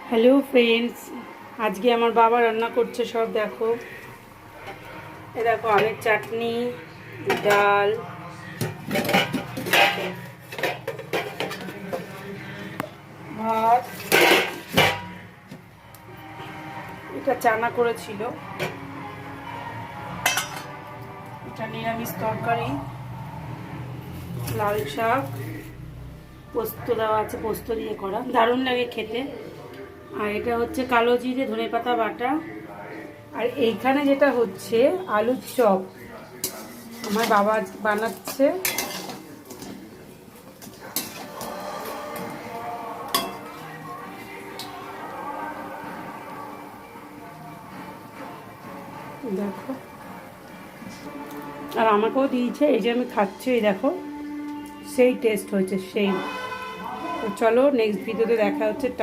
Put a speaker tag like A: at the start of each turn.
A: Hello friends, আজকে আমার বাবা রান্না করছে সব দেখো। এ দেখো আমের চাটনি, ডাল, ভাত, এটা চানা করেছিল, এটা নিরামিষ তরকারি, লাল শাক, পোস্ত দেওয়া আছে, পোস্ত দিয়ে করা, দারুণ লাগে খেতে। আর এটা হচ্ছে কালো জিরে ধনেপাতা বাটা। আর এইখানে যেটা হচ্ছে আলুর চপ, আমার বাবা বানাচ্ছে। দেখো, আর আমাকেও দিয়েছে, এই যে আমি খাচ্ছি, এই দেখো সেই টেস্ট হয়েছে সেই। তো চলো নেক্সট ভিডিওতে দেখা হচ্ছে।